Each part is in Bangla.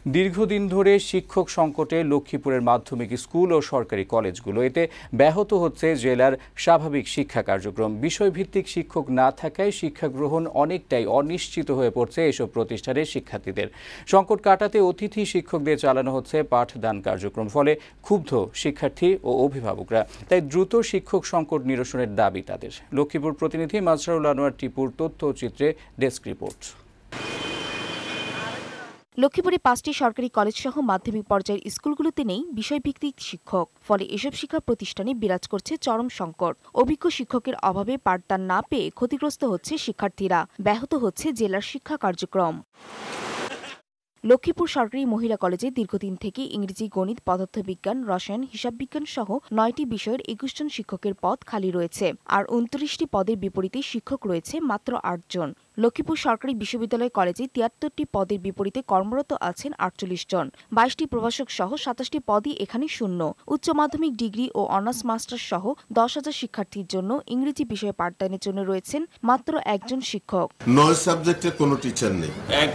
দীর্ঘদিন ধরে শিক্ষক সংকটে লক্ষ্মীপুরের মাধ্যমিক স্কুল ও সরকারি কলেজগুলো এতে ব্যাহত হচ্ছে জেলার স্বাভাবিক শিক্ষা কার্যক্রম। বিষয়ভিত্তিক শিক্ষক না থাকায় শিক্ষা গ্রহণ অনেকটাই অনিশ্চিত হয়ে পড়ছে এসব প্রতিষ্ঠানের শিক্ষার্থীদের। সংকট কাটাতে অতিথি শিক্ষকদের চালানো হচ্ছে পাঠদান কার্যক্রম, ফলে ক্ষুব্ধ শিক্ষার্থী ও অভিভাবকরা। তাই দ্রুত শিক্ষক সংকট নিরসনের দাবি তাদের। লক্ষ্মীপুর প্রতিনিধি মাজহারুল আনোয়ার টিপুর তথ্যচিত্রে ডেস্ক রিপোর্ট। লক্ষ্মীপুরে 5টি সরকারি কলেজ সহ মাধ্যমিক পর্যায়ের স্কুলগুলোতে নেই বিষয়ভিত্তিক শিক্ষক, ফলে এসব শিক্ষা প্রতিষ্ঠানে বিরাজ করছে চরম সংকট। অভিজ্ঞ শিক্ষকের অভাবে পাঠদান না পেয়ে ক্ষতিগ্রস্ত হচ্ছে শিক্ষার্থীরা, ব্যাহত হচ্ছে জেলার শিক্ষা কার্যক্রম। লক্ষ্মীপুর সরকারি মহিলা কলেজে দীর্ঘদিন থেকে ইংরেজি, গণিত, পদার্থবিজ্ঞান, রসায়ন, হিসাব বিজ্ঞান সহ 9টি বিষয়ের 21 জন শিক্ষকের পদ খালি রয়েছে, আর 29টি পদের বিপরীতে শিক্ষক রয়েছে মাত্র 8 জন। লক্ষ্মীপুর সরকারি বিশ্ববিদ্যালয় কলেজে 73টি পদের বিপরীতে কর্মরত আছেন 48 জন। 22টি প্রভাষক সহ 27টি পদই এখানে শূন্য। উচ্চ মাধ্যমিক, ডিগ্রি ও অনার্স মাস্টার্স সহ 10,000 শিক্ষার্থীর জন্য ইংরেজি বিষয়ে পাঠদানের জন্য রয়েছেন মাত্র একজন শিক্ষক। 9 সাবজেক্টের কোনো টিচার নেই।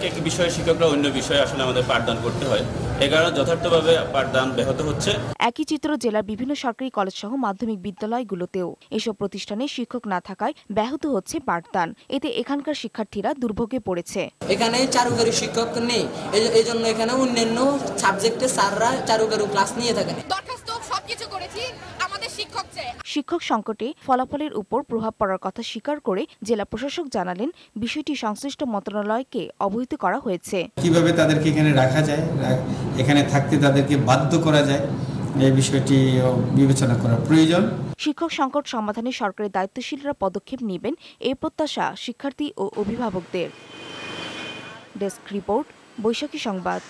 এক বিষয়ে শিক্ষকরা অন্য বিষয়ে আসলে আমাদের পাঠদান করতে হয়, এ কারণে যথার্থভাবে পাঠদান ব্যাহত হচ্ছে। একই চিত্র জেলার বিভিন্ন সরকারি কলেজ সহ মাধ্যমিক বিদ্যালয়গুলোতেও। এসব প্রতিষ্ঠানে শিক্ষক না থাকায় ব্যাহত হচ্ছে পাঠদান। এতে এখানকার শিক্ষার্থীরা দুর্ভোগে পড়েছে। এখানে চারুকারি শিক্ষক নেই, এই জন্য এখানে অন্যান্য সাবজেক্টে স্যাররা চারুকারি ক্লাস নিয়ে থাকেন। দরখাস্ত সবকিছু করেছি, আমাদের শিক্ষক চাই। শিক্ষক সংকটে ফলাফলের উপর প্রভাব পড়ার কথা স্বীকার করে জেলা প্রশাসক জানালেন, বিষয়টি সংশ্লিষ্ট মন্ত্রণালয়কে অবহিত করা হয়েছে। কিভাবে তাদেরকে এখানে রাখা যায়, এখানে থাকতে তাদেরকে বাধ্য করা যায়, এই বিষয়টি বিবেচনা করা প্রয়োজন। শিক্ষক সংকট সমাধানে সরকারের দায়িত্বশীলরা পদক্ষেপ নেবেন, এই প্রত্যাশা শিক্ষার্থী ও অভিভাবকদের। ডেস্ক রিপোর্ট, বৈশাখী সংবাদ।